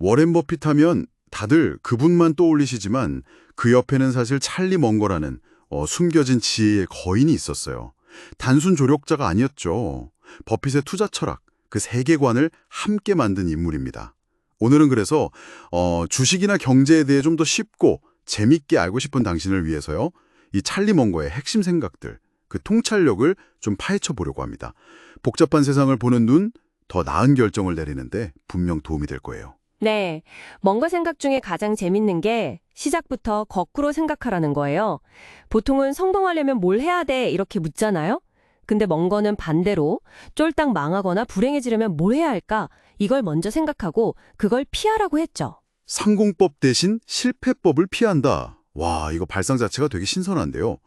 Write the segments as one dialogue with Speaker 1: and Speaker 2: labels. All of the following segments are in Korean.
Speaker 1: 워렌 버핏 하면 다들 그분만 떠올리시지만 그 옆에는 사실 찰리 먼거라는 숨겨진 지혜의 거인이 있었어요. 단순 조력자가 아니었죠. 버핏의 투자 철학, 그 세계관을 함께 만든 인물입니다. 오늘은 그래서 주식이나 경제에 대해 좀 더 쉽고 재밌게 알고 싶은 당신을 위해서요. 이 찰리 먼거의 핵심 생각들, 그 통찰력을 좀 파헤쳐 보려고 합니다. 복잡한 세상을 보는 눈, 더 나은 결정을 내리는데 분명 도움이 될 거예요.
Speaker 2: 네, 뭔가 생각 중에 가장 재밌는 게 시작부터 거꾸로 생각하라는 거예요. 보통은 성공하려면 뭘 해야 돼? 이렇게 묻잖아요? 근데 뭔가는 반대로 쫄딱 망하거나 불행해지려면 뭘 해야 할까? 이걸 먼저 생각하고 그걸 피하라고 했죠.
Speaker 1: 상공법 대신 실패법을 피한다. 와, 이거 발상 자체가 되게 신선한데요.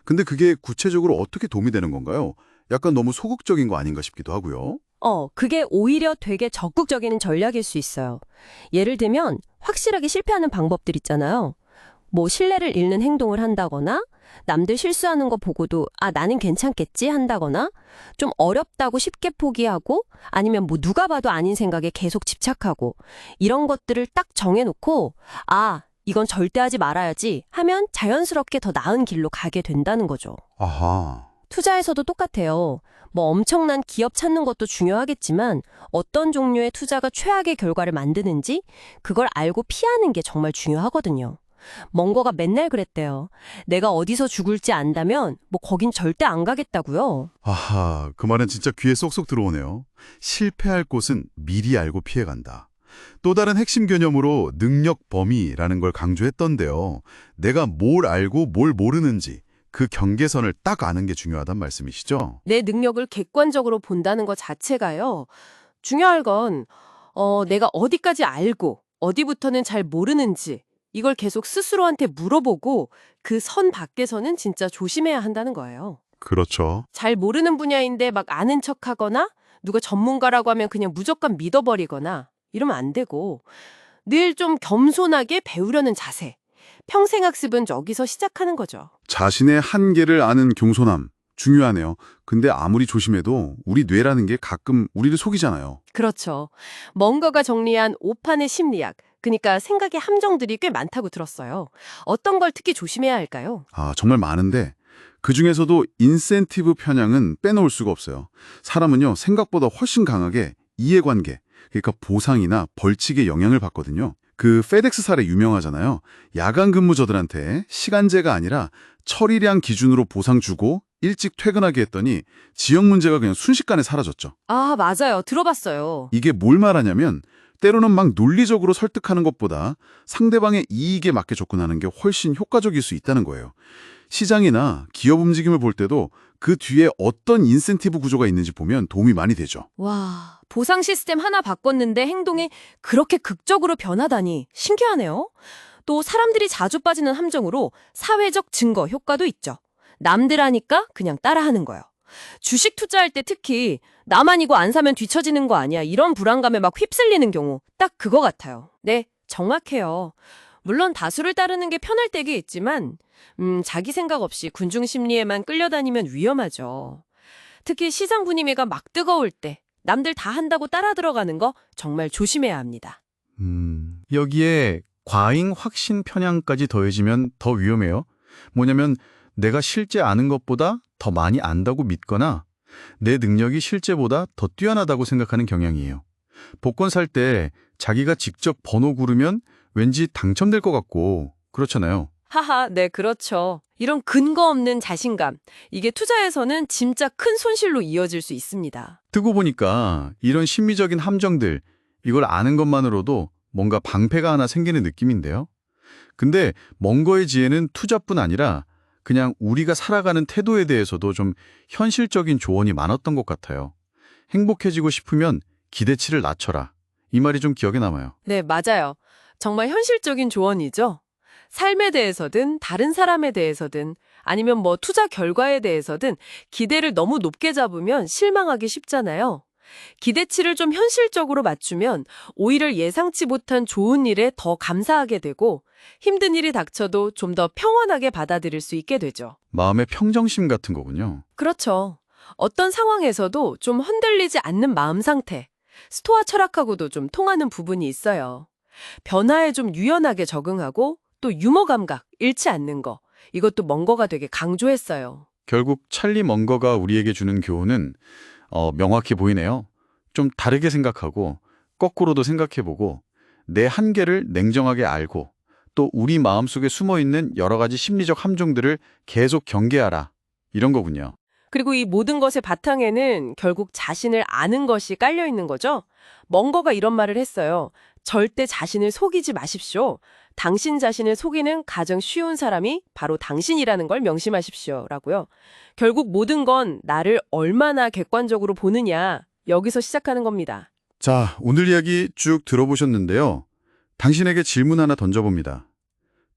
Speaker 1: 근데 그게 구체적으로 어떻게 도움이 되는 건가요? 약간 너무 소극적인 거 아닌가 싶기도 하고요.
Speaker 2: 그게 오히려 되게 적극적인 전략일 수 있어요. 예를 들면 확실하게 실패하는 방법들 있잖아요. 뭐 신뢰를 잃는 행동을 한다거나 남들 실수하는 거 보고도 나는 괜찮겠지 한다거나 좀 어렵다고 쉽게 포기하고 아니면 뭐 누가 봐도 아닌 생각에 계속 집착하고 이런 것들을 딱 정해놓고 이건 절대 하지 말아야지 하면 자연스럽게 더 나은 길로 가게 된다는 거죠.
Speaker 1: 아하.
Speaker 2: 투자에서도 똑같아요. 뭐 엄청난 기업 찾는 것도 중요하겠지만 어떤 종류의 투자가 최악의 결과를 만드는지 그걸 알고 피하는 게 정말 중요하거든요. 먼거가 맨날 그랬대요. 내가 어디서 죽을지 안다면 뭐 거긴 절대 안 가겠다고요.
Speaker 1: 아하, 그 말은 진짜 귀에 쏙쏙 들어오네요. 실패할 곳은 미리 알고 피해간다. 또 다른 핵심 개념으로 능력 범위라는 걸 강조했던데요. 내가 뭘 알고 뭘 모르는지 그 경계선을 딱 아는 게 중요하단 말씀이시죠?
Speaker 3: 내 능력을 객관적으로 본다는 것 자체가요. 중요할 건 내가 어디까지 알고 어디부터는 잘 모르는지 이걸 계속 스스로한테 물어보고 그 선 밖에서는 진짜 조심해야 한다는 거예요.
Speaker 1: 그렇죠.
Speaker 3: 잘 모르는 분야인데 막 아는 척하거나 누가 전문가라고 하면 그냥 무조건 믿어버리거나 이러면 안 되고 늘 좀 겸손하게 배우려는 자세. 평생 학습은 여기서 시작하는 거죠.
Speaker 1: 자신의 한계를 아는 겸손함. 중요하네요. 근데 아무리 조심해도 우리 뇌라는 게 가끔 우리를 속이잖아요.
Speaker 3: 그렇죠. 뭔가가 정리한 오판의 심리학, 그러니까 생각의 함정들이 꽤 많다고 들었어요. 어떤 걸 특히 조심해야 할까요?
Speaker 1: 정말 많은데 그중에서도 인센티브 편향은 빼놓을 수가 없어요. 사람은요, 생각보다 훨씬 강하게 이해관계, 그러니까 보상이나 벌칙의 영향을 받거든요. 그 페덱스 사례 유명하잖아요. 야간 근무자들한테 시간제가 아니라 처리량 기준으로 보상 주고 일찍 퇴근하게 했더니 지역 문제가 그냥 순식간에 사라졌죠.
Speaker 3: 맞아요. 들어봤어요.
Speaker 1: 이게 뭘 말하냐면 때로는 막 논리적으로 설득하는 것보다 상대방의 이익에 맞게 접근하는 게 훨씬 효과적일 수 있다는 거예요. 시장이나 기업 움직임을 볼 때도 그 뒤에 어떤 인센티브 구조가 있는지 보면 도움이 많이 되죠.
Speaker 3: 와, 보상 시스템 하나 바꿨는데 행동이 그렇게 극적으로 변하다니 신기하네요. 또 사람들이 자주 빠지는 함정으로 사회적 증거 효과도 있죠. 남들 하니까 그냥 따라하는 거예요. 주식 투자할 때 특히 나만 이거 안 사면 뒤처지는 거 아니야 이런 불안감에 막 휩쓸리는 경우 딱 그거 같아요. 네, 정확해요. 물론 다수를 따르는 게 편할 때가 있지만 자기 생각 없이 군중 심리에만 끌려다니면 위험하죠. 특히 시장 분위기가 막 뜨거울 때 남들 다 한다고 따라 들어가는 거 정말 조심해야 합니다.
Speaker 4: 여기에 과잉 확신 편향까지 더해지면 더 위험해요. 뭐냐면 내가 실제 아는 것보다 더 많이 안다고 믿거나 내 능력이 실제보다 더 뛰어나다고 생각하는 경향이에요. 복권 살 때 자기가 직접 번호 구르면 왠지 당첨될 것 같고 그렇잖아요.
Speaker 3: 하하, 네, 그렇죠. 이런 근거 없는 자신감, 이게 투자에서는 진짜 큰 손실로 이어질 수 있습니다.
Speaker 4: 뜨고 보니까 이런 심리적인 함정들, 이걸 아는 것만으로도 뭔가 방패가 하나 생기는 느낌인데요. 근데 먼거의 지혜는 투자뿐 아니라 그냥 우리가 살아가는 태도에 대해서도 좀 현실적인 조언이 많았던 것 같아요. 행복해지고 싶으면 기대치를 낮춰라. 이 말이 좀 기억에 남아요.
Speaker 3: 네, 맞아요. 정말 현실적인 조언이죠. 삶에 대해서든 다른 사람에 대해서든 아니면 뭐 투자 결과에 대해서든 기대를 너무 높게 잡으면 실망하기 쉽잖아요. 기대치를 좀 현실적으로 맞추면 오히려 예상치 못한 좋은 일에 더 감사하게 되고 힘든 일이 닥쳐도 좀 더 평온하게 받아들일 수 있게 되죠.
Speaker 4: 마음의 평정심 같은 거군요.
Speaker 3: 그렇죠. 어떤 상황에서도 좀 흔들리지 않는 마음 상태, 스토아 철학하고도 좀 통하는 부분이 있어요. 변화에 좀 유연하게 적응하고 또 유머 감각 잃지 않는 거. 이것도 멍거가 되게 강조했어요.
Speaker 4: 결국 찰리 멍거가 우리에게 주는 교훈은 명확히 보이네요. 좀 다르게 생각하고 거꾸로도 생각해보고 내 한계를 냉정하게 알고 또 우리 마음속에 숨어있는 여러 가지 심리적 함정들을 계속 경계하라. 이런 거군요.
Speaker 3: 그리고 이 모든 것의 바탕에는 결국 자신을 아는 것이 깔려 있는 거죠. 멍거가 이런 말을 했어요. 절대 자신을 속이지 마십시오. 당신 자신을 속이는 가장 쉬운 사람이 바로 당신이라는 걸 명심하십시오. 라고요. 결국 모든 건 나를 얼마나 객관적으로 보느냐, 여기서 시작하는 겁니다.
Speaker 4: 자, 오늘 이야기 쭉 들어보셨는데요. 당신에게 질문 하나 던져봅니다.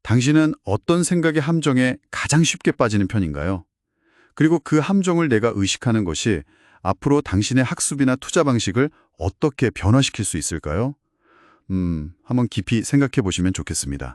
Speaker 4: 당신은 어떤 생각의 함정에 가장 쉽게 빠지는 편인가요? 그리고 그 함정을 내가 의식하는 것이 앞으로 당신의 학습이나 투자 방식을 어떻게 변화시킬 수 있을까요? 한번 깊이 생각해 보시면 좋겠습니다.